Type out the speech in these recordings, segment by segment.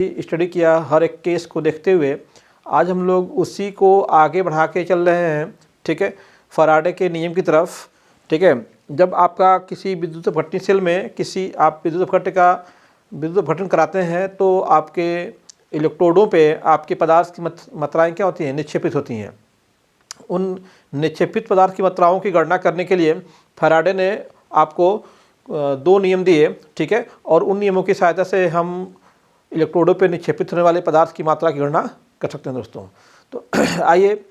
Study किया, हर एक case को देखते हुए आज हम लोग उसी को आगे बढ़ा के चल रहे हैं, ठीक है, फैराडे के नियम की तरफ। ठीक है, जब आपका किसी विद्युत अपघटन सेल में किसी आप विद्युत अपघटन कराते हैं तो आपके इलेक्ट्रोडों पे आपके पदार्थ की मात्राएं क्या होती हैं, निक्षेपित होती हैं। उन निक्षेपित पदार्थ की मात्राओं की गणना करने के लिए फैराडे ने आपको 2 नियम दिए, ठीक है, और उन नियमों की सहायता से हम इलेक्ट्रोडों पे निक्षेपित होने वाले पदार्थ की मात्रा की गणना कर सकते हैं दोस्तों। तो आइए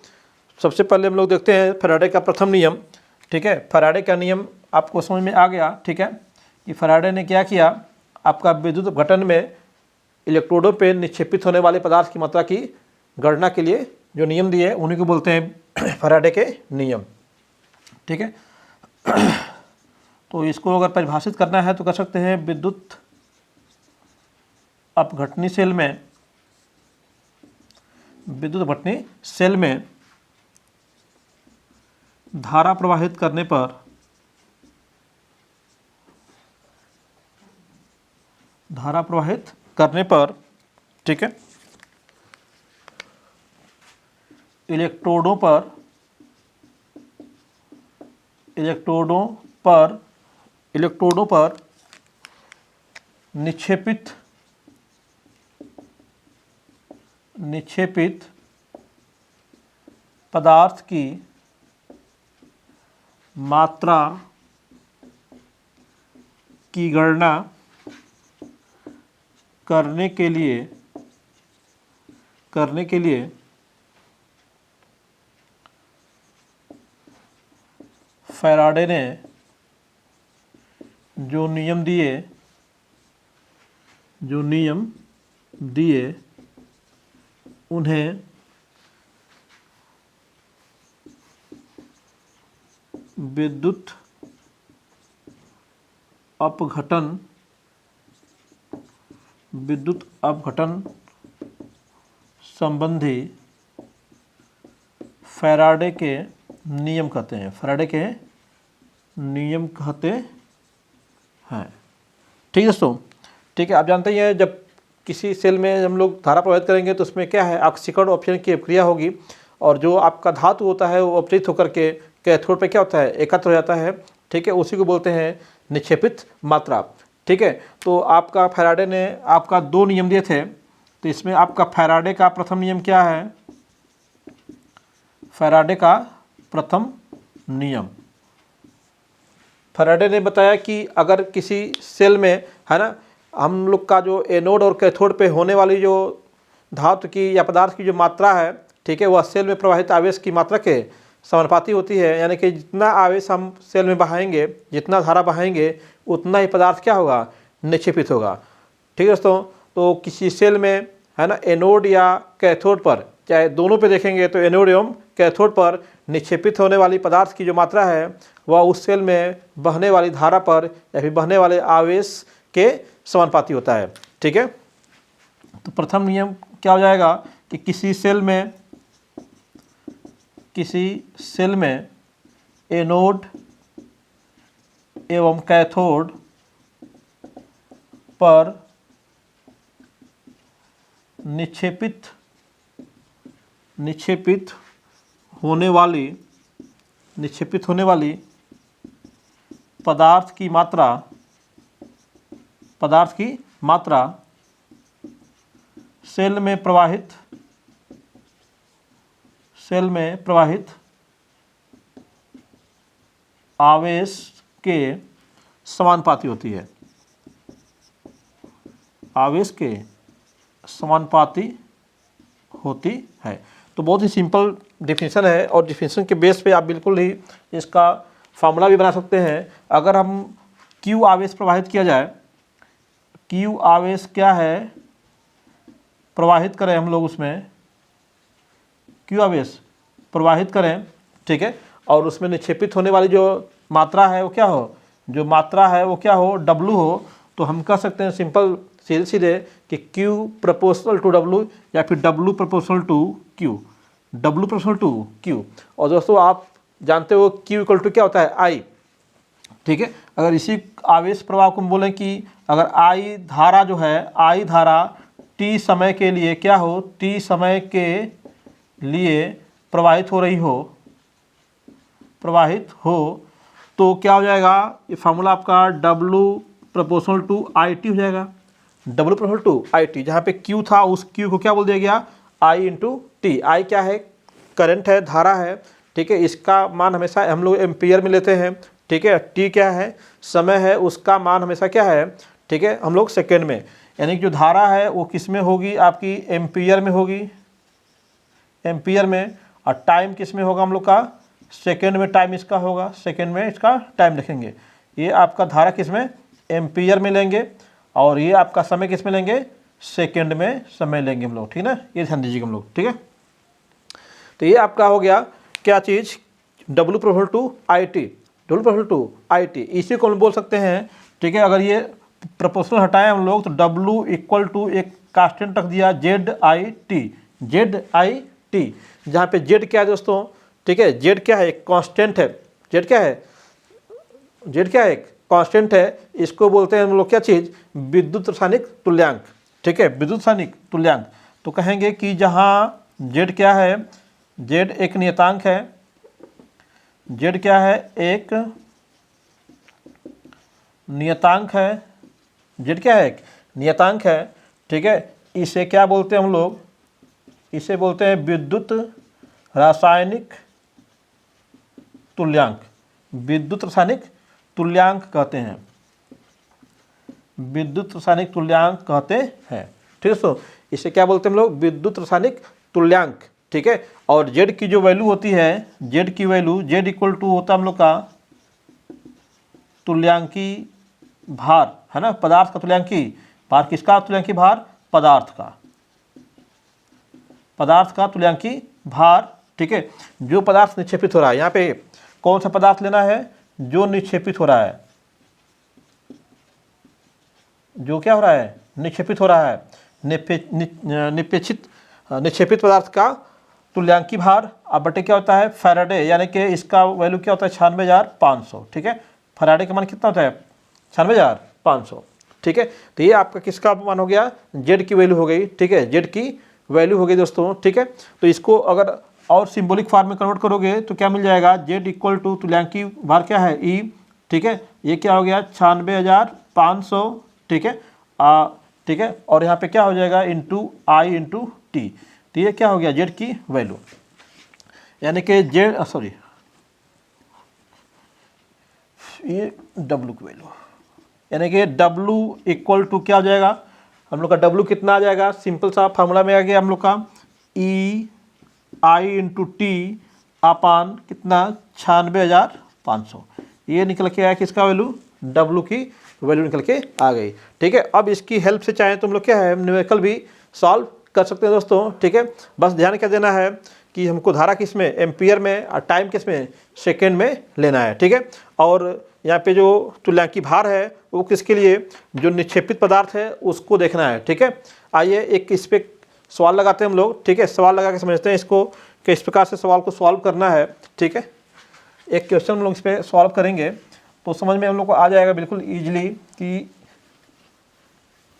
सबसे पहले हम लोग देखते हैं फैराडे का प्रथम नियम। ठीक है, फैराडे का नियम आपको समझ में आ गया, ठीक है, कि फैराडे ने क्या किया, आपका विद्युत अपघटन में इलेक्ट्रोडों पे निक्षेपित होने वाले पदार्थ की मात्रा की गणना के लिए जो नियम दिए उन्हीं को बोलते हैं फैराडे के नियम। ठीक है, तो इसको अगर परिभाषित करना है तो कर सकते हैं, विद्युत अपघटनी सेल में धारा प्रवाहित करने पर ठीक है, इलेक्ट्रोडों पर निक्षेपित पदार्थ की मात्रा की गणना करने के लिए फैराडे ने जो नियम दिए उन्हें विद्युत अपघटन संबंधी फैराडे के नियम कहते हैं। ठीक है दोस्तों, ठीक है, आप जानते ही हैं जब किसी सेल में हम लोग धारा प्रवाहित करेंगे तो उसमें क्या है, ऑक्सीकरण ऑप्शन की प्रक्रिया होगी और जो आपका धातु होता है वो अपचित होकर के कैथोड पे क्या होता है, एकत्र हो जाता है। ठीक है, उसी को बोलते हैं निक्षेपित मात्रा। ठीक है, तो आपका फैराडे ने आपका 2 नियम दिए थे, तो इसमें आपका फैराडे का प्रथम नियम क्या है, फैराडे का प्रथम नियम, फैराडे ने बताया कि अगर किसी सेल में है ना, हम लोग का जो एनोड और कैथोड पे होने वाली जो धातु की या पदार्थ की जो मात्रा है, ठीक है, वह सेल में प्रवाहित आवेश की मात्रा के समानुपाती होती है। यानी कि जितना आवेश हम सेल में बहाएंगे, जितना धारा बहाएंगे, उतना ही पदार्थ क्या होगा, निक्षेपित होगा। ठीक है दोस्तों, तो किसी सेल में है ना, एनोड या कैथोड पर, चाहे दोनों पे देखेंगे तो एनोड एवं कैथोड पर निक्षेपित होने वाली पदार्थ की जो मात्रा है वह उस सेल में बहने वाली धारा पर या फिर बहने वाले आवेश के समानुपाती होता है। ठीक है, तो प्रथम नियम क्या हो जाएगा कि किसी सेल में एनोड एवं कैथोड पर निक्षेपित होने वाली पदार्थ की मात्रा सेल में प्रवाहित आवेश के समानुपाती होती है, तो बहुत ही सिंपल डिफिनीशन है और डिफिनीशन के बेस पे आप बिल्कुल ही इसका फार्मूला भी बना सकते हैं। अगर हम Q आवेश प्रवाहित किया जाए, Q आवेश क्या है, प्रवाहित करें हम लोग, उसमें Q आवेश प्रवाहित करें, ठीक है, और उसमें निक्षेपित होने वाली जो मात्रा है वो क्या हो, W हो, तो हम कह सकते हैं सिंपल सीधे कि Q प्रोपोर्शनल टू W या फिर W प्रोपोर्शनल टू Q। और दोस्तों आप जानते हो Q इक्वल टू क्या होता है, I। ठीक है, अगर इसी आवेश प्रवाह को हम बोलें कि अगर I धारा जो है, I धारा टी समय के लिए क्या हो, टी समय के लिए प्रवाहित हो तो क्या हो जाएगा, ये फार्मूला आपका W प्रोपोर्शनल टू IT हो जाएगा। W प्रोपोर्शनल टू IT, जहाँ पे Q था उस Q को क्या बोल दिया गया, I इंटू टी। आई क्या है, करंट है, धारा है, ठीक है, इसका मान हमेशा हम लोग एम्पियर में लेते हैं, ठीक है। टी क्या है, समय है, उसका मान हमेशा क्या है, ठीक है, हम लोग सेकेंड में, यानी कि जो धारा है वो किस में होगी, आपकी एम्पियर में होगी, एम्पियर में। और टाइम किस में होगा हम लोग का, सेकेंड में टाइम इसका होगा, सेकेंड में इसका टाइम लिखेंगे। ये आपका धारा किस में, एम्पियर में लेंगे, और ये आपका समय किस में लेंगे, सेकेंड में समय लेंगे हम लोग, ठीक है ना, ये ध्यान दीजिएगा हम लोग, ठीक है। तो ये आपका हो गया क्या चीज़, W proportional to IT, W proportional to IT, इसी को हम बोल सकते हैं, ठीक है। अगर ये प्रोपोर्शनल हटाएं हम लोग तो W इक्वल टू एक कांस्टेंट रख दिया ZIT, जहाँ पे Z क्या है दोस्तों, ठीक है, Z क्या है, एक कांस्टेंट है, Z क्या है, Z क्या है, एक कांस्टेंट है, इसको बोलते हैं हम लोग क्या चीज़, विद्युत रासायनिक तुल्यांक, ठीक है, विद्युत रासायनिक तुल्यांक। तो कहेंगे कि जहाँ Z क्या है, Z एक नियतांक है, Z क्या है, एक नियतांक है, Z क्या है, एक नियतांक है, ठीक है। इसे क्या बोलते हैं हम लोग, इसे बोलते हैं विद्युत रासायनिक तुल्यांक, विद्युत रासायनिक तुल्यांक कहते हैं, विद्युत रासायनिक तुल्यांक कहते हैं, ठीक है दोस्तों। इसे क्या बोलते हैं हम लोग, विद्युत रासायनिक तुल्यांक, ठीक है। और Z की जो वैल्यू होती है, Z की वैल्यू, Z इक्वल टू होता है हम लोग का तुल्यांकी भार, है ना, पदार्थ का तुल्यांकी भार, किसका तुल्यांकी भार, पदार्थ का, पदार्थ का तुल्यांकी भार, ठीक है। जो पदार्थ निक्षेपित हो रहा है, यहाँ पे कौन सा पदार्थ लेना है, जो निक्षेपित हो रहा है, जो क्या हो रहा है, निक्षेपित हो रहा है, निक्षेपित पदार्थ का तुल्यांकी भार। अब बटे क्या होता है, फैराडे, यानी कि इसका वैल्यू क्या होता है, 96,500, ठीक है। फैराडे का मान कितना होता है, 96,500, ठीक है। तो ये आपका किसका मान हो गया, Z की वैल्यू हो गई, ठीक है, Z की वैल्यू हो गई दोस्तों, ठीक है। तो इसको अगर और सिंबॉलिक फॉर्म में कन्वर्ट करोगे तो क्या मिल जाएगा, Z इक्वल टू तुल्यांकी भार क्या है, E, ठीक है। ये क्या हो गया, 96,500, ठीक है, ठीक है। और यहाँ पे क्या हो जाएगा, इंटू I इंटू टी। तो ये क्या हो गया, Z की वैल्यू, यानी कि Z, सॉरी, ये W की वैल्यू, यानी कि W इक्वल टू क्या हो जाएगा, हम लोग का W कितना आ जाएगा, सिंपल सा फार्मूला में आ गया हम लोग का EI इंटू टी अपान कितना, 96,500। ये निकल के आया किसका वैल्यू, W की वैल्यू निकल के आ गई, ठीक है। अब इसकी हेल्प से चाहे तुम लोग क्या है, न्यूमेरिकल भी सॉल्व कर सकते हैं दोस्तों, ठीक है। बस ध्यान क्या देना है कि हमको धारा किस में, एम्पियर में, और टाइम किस में, सेकेंड में लेना है, ठीक है। और यहाँ पे जो तुल्यांकी भार है वो किसके लिए, जो निक्षेपित पदार्थ है उसको देखना है, ठीक है। आइए एक इस पर सवाल लगाते हैं हम लोग, ठीक है, सवाल लगा के समझते हैं इसको कि इस प्रकार से सवाल को सॉल्व करना है, ठीक है। एक क्वेश्चन हम लोग इस पर सॉल्व करेंगे तो समझ में हम लोग को आ जाएगा बिल्कुल ईजिली कि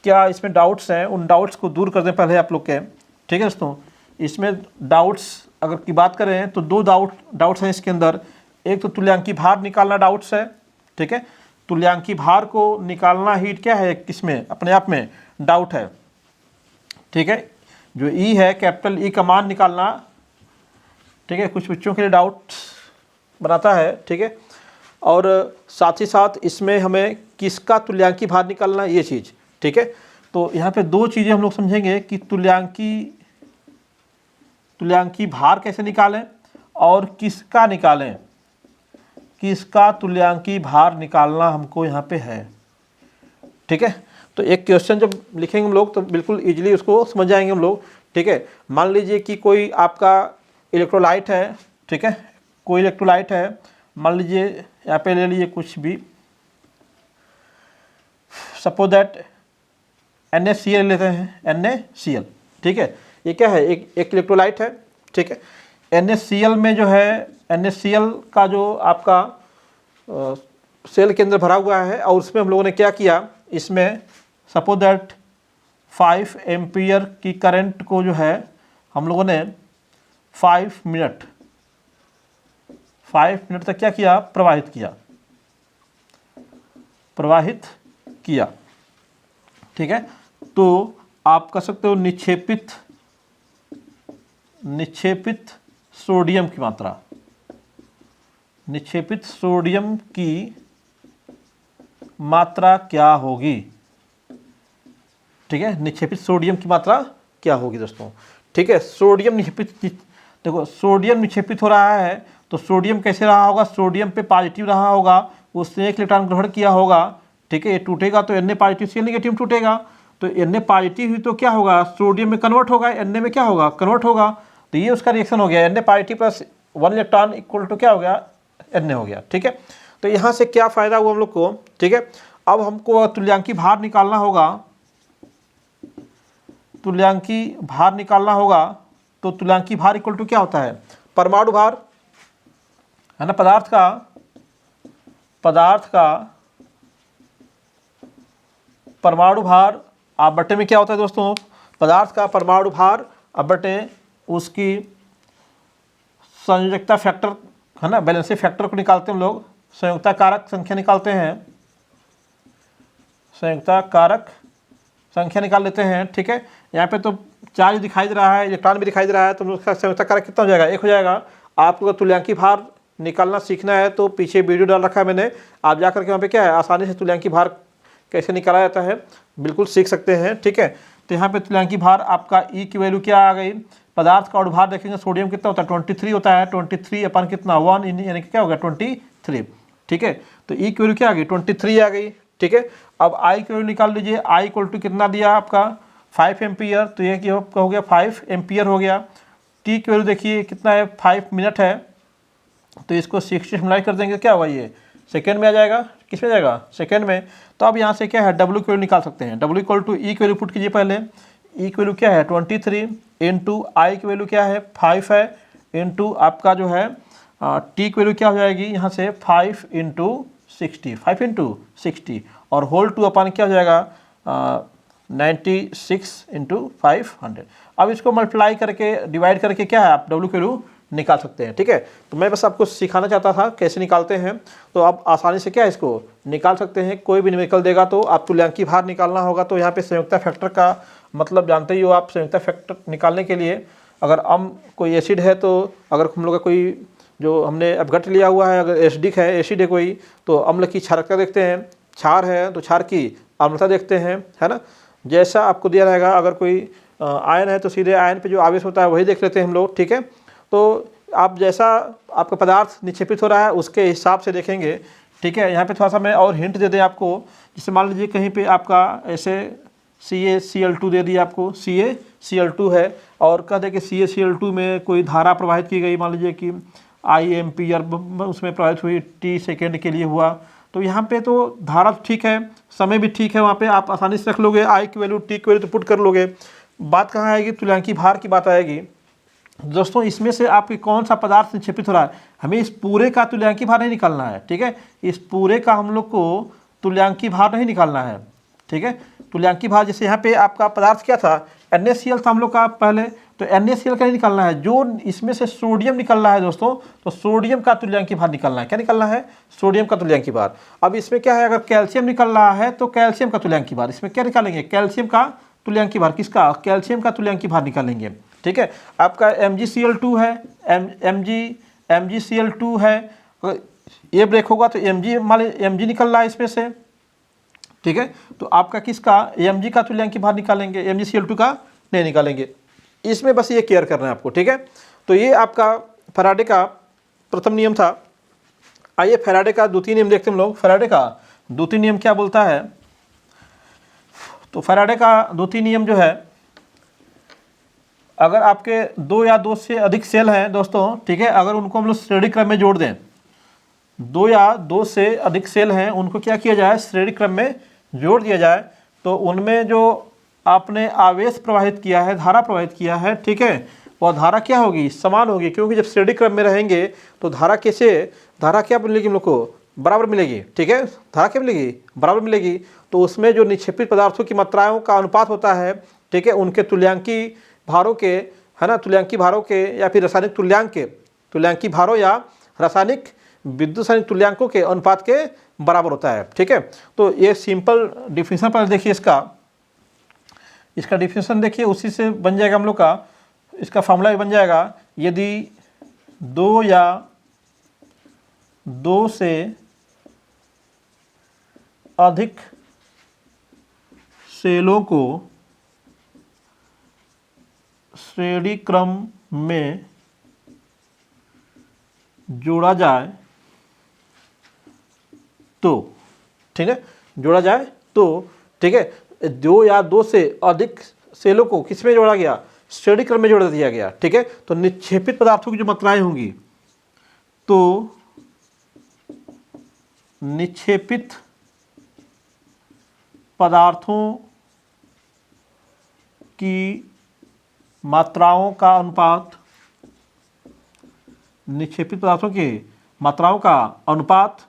क्या इसमें डाउट्स हैं, उन डाउट्स को दूर कर दें पहले आप लोग के, ठीक है दोस्तों। इसमें डाउट्स अगर की बात करें तो दो डाउट्स हैं इसके अंदर। एक तो तुल्यांकी भार निकालना डाउट्स है, ठीक है, तुल्यांकी भार को निकालना ही क्या है, किसमें, अपने आप में डाउट है, ठीक है। जो E है, कैपिटल E का मान निकालना, ठीक है, कुछ बच्चों के लिए डाउट बनाता है, ठीक है। और साथ ही साथ इसमें हमें किसका तुल्यांकी भार निकालना, ये चीज़, ठीक है। तो यहाँ पे दो चीज़ें हम लोग समझेंगे कि तुल्यांकी भार कैसे निकालें और किसका निकालें, किसका तुल्यांकी भार निकालना हमको यहाँ पे है, ठीक है। तो एक क्वेश्चन जब लिखेंगे हम लोग तो बिल्कुल इजीली उसको समझ जाएंगे हम लोग, ठीक है। मान लीजिए कि कोई आपका इलेक्ट्रोलाइट है, ठीक है, कोई इलेक्ट्रोलाइट है, मान लीजिए यहाँ पे ले लीजिए कुछ भी, सपोज दैट NaCl लेते हैं, NaCl, ठीक है। ये क्या है, एक इलेक्ट्रोलाइट है, ठीक है। NaCl में जो है, NaCl का जो आपका सेल के अंदर भरा हुआ है और उसमें हम लोगों ने क्या किया, इसमें सपोज दैट 5 एम्पियर की करंट को जो है हम लोगों ने 5 मिनट तक क्या किया, प्रवाहित किया। ठीक है, तो आप कह सकते हो निक्षेपित सोडियम की मात्रा, निक्षेपित सोडियम की मात्रा क्या होगी। ठीक है, निक्षेपित सोडियम की मात्रा क्या होगी दोस्तों। ठीक है, सोडियम निक्षेपित, देखो सोडियम निक्षेपित हो रहा है तो सोडियम कैसे रहा होगा, सोडियम पे पॉजिटिव रहा होगा, उसने एक इलेक्ट्रॉन ग्रहण किया होगा। ठीक है, ये टूटेगा तो Na पॉजिटिव से नेगेटिव टूटेगा, तो Na पॉजिटिव हुई तो क्या होगा, सोडियम में कन्वर्ट होगा, Na में क्या होगा, कन्वर्ट होगा। तो ये उसका रिएक्शन हो गया, Na positive plus 1 electron equal to क्या हो गया, Na हो गया। ठीक है, तो यहाँ से क्या फ़ायदा हुआ हम लोग को। ठीक है, अब हमको तुल्यांकी भार निकालना होगा, तुल्यांकी भार निकालना होगा। तो तुल्यांकी भार इक्वल टू क्या होता है, परमाणु भार है ना, पदार्थ का परमाणु भार आप बटे में क्या होता है दोस्तों, पदार्थ का परमाणु भार अब बटे उसकी संयोजकता फैक्टर है ना, बैलेंसी फैक्टर को निकालते हैं हम लोग, संयोजकता कारक संख्या निकालते हैं, संयोजकता कारक संख्या निकाल लेते हैं। ठीक है, यहाँ पे तो चार्ज दिखाई दे रहा है, इलेक्ट्रॉन भी दिखाई दे रहा है, तो उसका संयोजकता कारक कितना हो जाएगा, 1 हो जाएगा। आपको तुल्यांकी भार निकालना सीखना है तो पीछे वीडियो डाल रखा है मैंने, आप जा करके वहाँ पे क्या है आसानी से तुल्यांकी भार कैसे निकाला जाता है बिल्कुल सीख सकते हैं। ठीक है, तो यहाँ पे तुल्यांकी भार आपका E की वैल्यू क्या आ गई, पदार्थ का भार देखेंगे, सोडियम कितना होता है 23 होता है, 23 अपन कितना 1 यानी कि क्या हो गया 23। ठीक है, तो E की वैल्यू क्या आ गई 23 आ गई। ठीक है, अब I की वैल्यू निकाल लीजिए, I इक्वल टू कितना दिया आपका 5 एम्पियर, तो ये क्या हो गया 5 एम्पियर हो गया। T की वैल्यू देखिए कितना है 5 मिनट है, तो इसको 60 से मल्टीप्लाई कर देंगे क्या होगा, ये सेकेंड में आ जाएगा, किस में जाएगा, सेकेंड में। तो अब यहाँ से क्या है W की वैल्यू निकाल सकते हैं, W इक्वल टू E की वैल्यू पुट कीजिए पहले, E की वैल्यू क्या है 23 इंटू I की वैल्यू क्या है 5 है, इंटू आपका जो है T की वैल्यू क्या हो जाएगी यहाँ से 5 इंटू 60 और होल टू अपन क्या हो जाएगा 96 इंटू 500। अब इसको मल्टीप्लाई करके डिवाइड करके क्या है आप W की वैल्यू निकाल सकते हैं। ठीक है, तो मैं बस आपको सिखाना चाहता था कैसे निकालते हैं, तो आप आसानी से क्या है इसको निकाल सकते हैं। कोई भी न्यूमेरिकल देगा तो आप तुल्यांकी भार निकालना होगा, तो यहाँ पे संयुक्ता फैक्टर का मतलब जानते ही हो आप। संयुक्ता फैक्टर निकालने के लिए अगर कोई एसिड है, तो अगर हम लोग का कोई जो हमने अपघट लिया हुआ है, अगर एसिडिक है, एसिड है कोई, तो अम्ल की क्षारकता देखते हैं, क्षार है तो क्षार की अम्लता देखते हैं, है ना। जैसा आपको दिया रहेगा, अगर कोई आयन है तो सीधे आयन पे जो आवेश होता है वही देख लेते हैं हम लोग। ठीक है, तो आप जैसा आपका पदार्थ निक्षेपित हो रहा है उसके हिसाब से देखेंगे। ठीक है, यहाँ पे थोड़ा सा मैं और हिंट दे दें आपको, जैसे मान लीजिए कहीं पे आपका ऐसे CaCl2 दे दिया आपको, CaCl2 है और कह दे कि CaCl2 में कोई धारा प्रवाहित की गई, मान लीजिए कि I एम्पियर उसमें प्रवाहित हुई, T सेकेंड के लिए हुआ, तो यहाँ पे तो धारा ठीक है, समय भी ठीक है, वहाँ पे आप आसानी से रख लोगे, I की वैल्यू T की वैल्यू तो पुट कर लोगे। बात कहाँ आएगी, तुल्यांकी भार की बात आएगी। दोस्तों इसमें से आपके कौन सा पदार्थ निक्षेपित हो रहा है, हमें इस पूरे का तुल्यांकी भार नहीं निकालना है। ठीक है, इस पूरे का हम लोग को तुल्यांकी भार नहीं निकालना है। ठीक है, तुल्यांकी भार जैसे यहाँ पे आपका पदार्थ क्या था NaCl था हम लोग का पहले, तो NaCl का नहीं निकालना है, जो इसमें से सोडियम निकल रहा है दोस्तों, तो सोडियम का तुल्यांकी भार निकालना है। क्या निकालना है, सोडियम का तुल्यांकी भार। अब इसमें क्या है, अगर कैल्शियम निकल रहा है तो कैल्शियम का तुल्यांकी भार, इसमें क्या निकालेंगे, कैल्शियम का तुल्यांकी भार, किसका, कैल्शियम का तुल्यांकी भार निकालेंगे। ठीक है, आपका MgCl2 है, MgCl2 है, ये ब्रेक होगा तो Mg निकल रहा है इसमें से। ठीक है, तो आपका किसका Mg का तुल्यांकी भार निकालेंगे, MgCl2 का नहीं निकालेंगे। इसमें बस ये केयर करना है आपको। ठीक है, तो ये आपका फैराडे का प्रथम नियम था। आइए फैराडे का द्वितीय नियम देखते हैं हम लोग। फैराडे का द्वितीय नियम क्या बोलता है, तो फैराडे का द्वितीय नियम जो है, अगर आपके 2 या 2 से अधिक सेल हैं दोस्तों, ठीक है, अगर उनको हम लोग श्रेणी क्रम में जोड़ दें, 2 या 2 से अधिक सेल हैं उनको क्या किया जाए, श्रेणी क्रम में जोड़ दिया जाए, तो उनमें जो आपने आवेश प्रवाहित किया है, धारा प्रवाहित किया है, ठीक है, वह धारा क्या होगी, समान होगी। क्योंकि जब श्रेणी क्रम में रहेंगे तो धारा क्या मिलेगी हम लोग को, बराबर मिलेगी। ठीक है, धारा क्या मिलेगी, बराबर मिलेगी। तो उसमें जो निक्षेपित पदार्थों की मात्राओं का अनुपात होता है, ठीक है, उनके तुल्यांकी भारों के, है ना, तुल्यांकी भारों के या फिर रासायनिक तुल्यांक के, तुल्यांकी भारों या रासायनिक विद्युत रासायनिक तुल्यांकों के अनुपात के बराबर होता है, ठीक है। तो ये सिंपल डिफिनेशन पर देखिए, इसका डिफिनेशन देखिए, उसी से बन जाएगा हम लोग का, इसका फॉर्मूला भी बन जाएगा। यदि दो या दो से अधिक सेलों को श्रेणी क्रम में जोड़ा जाए तो, ठीक है, जोड़ा जाए तो, ठीक है, दो या दो से अधिक सेलों को किस में जोड़ा गया, श्रेणी क्रम में जोड़ दिया गया, ठीक है। तो निक्षेपित पदार्थों की जो मात्राएं होंगी, तो निक्षेपित पदार्थों की मात्राओं का अनुपात, निक्षेपित पदार्थों की मात्राओं का अनुपात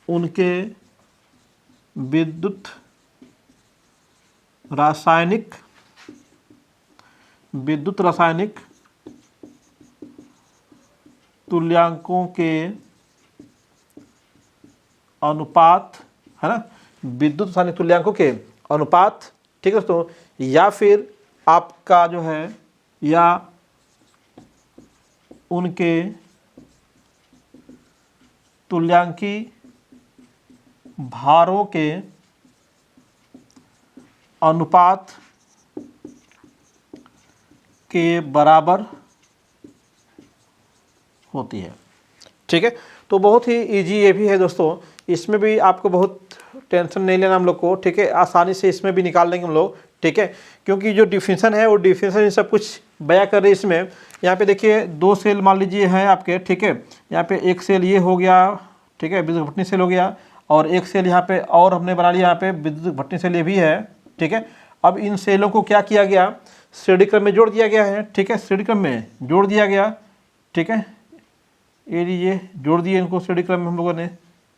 उनके विद्युत रासायनिक तुल्यांकों के अनुपात, है ना, विद्युत रासायनिक तुल्यांकों के अनुपात, ठीक है दोस्तों, या फिर आपका जो है, या उनके तुल्यांकी भारों के अनुपात के बराबर होती है, ठीक है। तो बहुत ही इजी ये भी है दोस्तों, इसमें भी आपको बहुत टेंशन नहीं लेना हम लोग को, ठीक है, आसानी से इसमें भी निकाल लेंगे हम लोग, ठीक है, क्योंकि जो डिफिनेशन है वो डिफिनेशन सब कुछ बयां कर रहे हैं इसमें। यहाँ पे देखिए दो सेल मान लीजिए हैं आपके, ठीक है, यहाँ पे एक सेल ये हो गया, ठीक है, विद्युत भट्टी सेल हो गया, और एक सेल यहाँ पे और हमने बना लिया, यहाँ पे विद्युत भट्टी सेल ये भी है, ठीक है। अब इन सेलों को क्या किया गया, श्रेणी क्रम में जोड़ दिया गया है, ठीक है, श्रेणी क्रम में जोड़ दिया गया, ठीक है, ये लीजिए जोड़ दिए इनको श्रेणी क्रम में हम लोगों ने,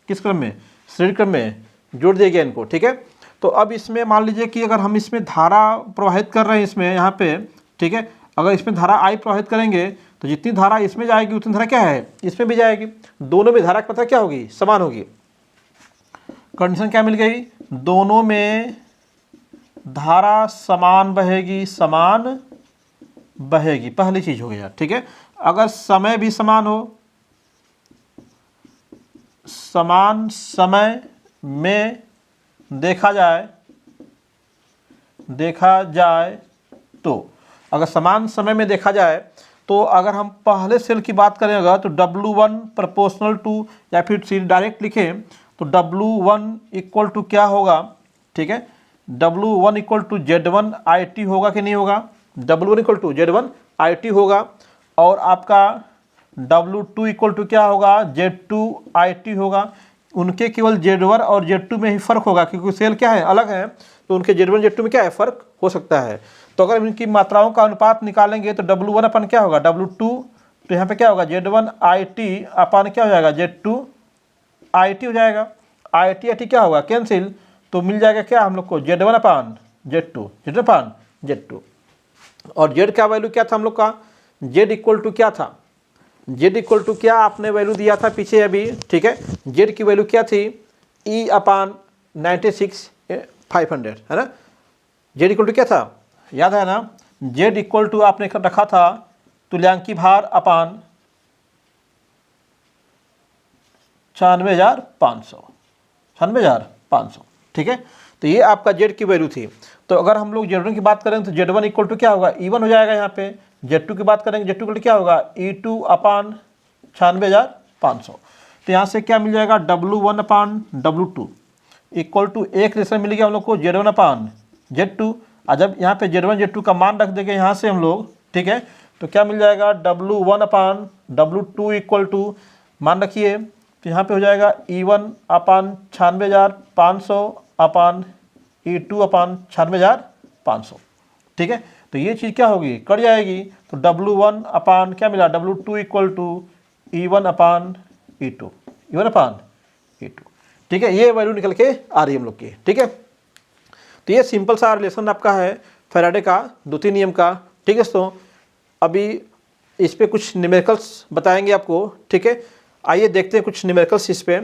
किस क्रम में, श्रेणी क्रम में जोड़ दिया गया इनको, ठीक है। तो अब इसमें मान लीजिए कि अगर हम इसमें धारा प्रवाहित कर रहे हैं इसमें यहाँ पे, ठीक है, अगर इसमें धारा I प्रवाहित करेंगे तो जितनी धारा इसमें जाएगी उतनी धारा क्या है, इसमें भी जाएगी, दोनों में धारा की मात्रा क्या होगी, समान होगी। कंडीशन क्या मिल गई, दोनों में धारा समान बहेगी, पहली चीज हो गया, ठीक है। अगर समय भी समान हो, समान समय में देखा जाए तो, अगर समान समय में देखा जाए तो, अगर हम पहले सेल की बात करें अगर, तो W1 प्रोपोर्शनल टू, या फिर सीधे डायरेक्ट लिखें तो W1 इक्वल टू क्या होगा, ठीक है, W1 equal to Z1 IT होगा कि नहीं होगा, W1 equal to Z1 IT होगा, और आपका W2 इक्वल टू क्या होगा, Z2 IT होगा। उनके केवल Z1 और Z2 में ही फ़र्क होगा, क्योंकि सेल क्या है, अलग है, तो उनके Z1 Z2 में क्या है, फ़र्क हो सकता है। तो अगर इनकी मात्राओं का अनुपात निकालेंगे तो W1 अपन क्या होगा, W2, तो यहाँ पे क्या होगा, Z1 IT अपन क्या हो जाएगा, Z2 IT हो जाएगा, IT क्या होगा, कैंसिल, तो मिल जाएगा क्या हम लोग को, Z1 अपान Z2, और Z का वैल्यू क्या था हम लोग का, Z इक्वल टू क्या था, Z इक्वल टू क्या आपने वैल्यू दिया था पीछे अभी, ठीक है, Z की वैल्यू क्या थी, E अपान 96,500, है ना। Z इक्वल टू क्या था, याद है ना, Z इक्वल टू आपने रखा था तुल्यांकी भार अपान 96,500, ठीक है। तो ये आपका Z की वैल्यू थी। तो अगर हम लोग Z1 की बात करें तो Z1 इक्वल टू क्या होगा, E1 हो जाएगा यहाँ पे। Z2 की बात करेंगे, Z2 इक्वल टू क्या होगा, E2 अपान 96,500। तो यहाँ से क्या मिल जाएगा, W1 upon W2 equal to एक रिलेशन मिल गया हम लोग को, Z1 अपान Z2। और जब यहाँ पे Z1 Z2 का मान रख देंगे यहाँ से हम लोग, ठीक है, तो क्या मिल जाएगा, W1 upon W2 equal to, मान रखिए, तो यहाँ पे हो जाएगा E1 अपान 96,500 अपान E2 अपान 96,500, ठीक है। तो ये चीज़ क्या होगी, कट जाएगी, तो W1 अपान क्या मिला, W2 equal to E1 upon E2, E1 upon E2, ठीक है। ये वैल्यू निकल के आ रही है हम लोग की, ठीक है। तो ये सिंपल सा रिलेशन आपका है फैराडे का द्वितीय नियम का, ठीक है दोस्तों। अभी इस पे कुछ न्यूमेरिकल्स बताएंगे आपको, ठीक है। आइए देखते हैं कुछ न्यूमेरिकल्स इस पे।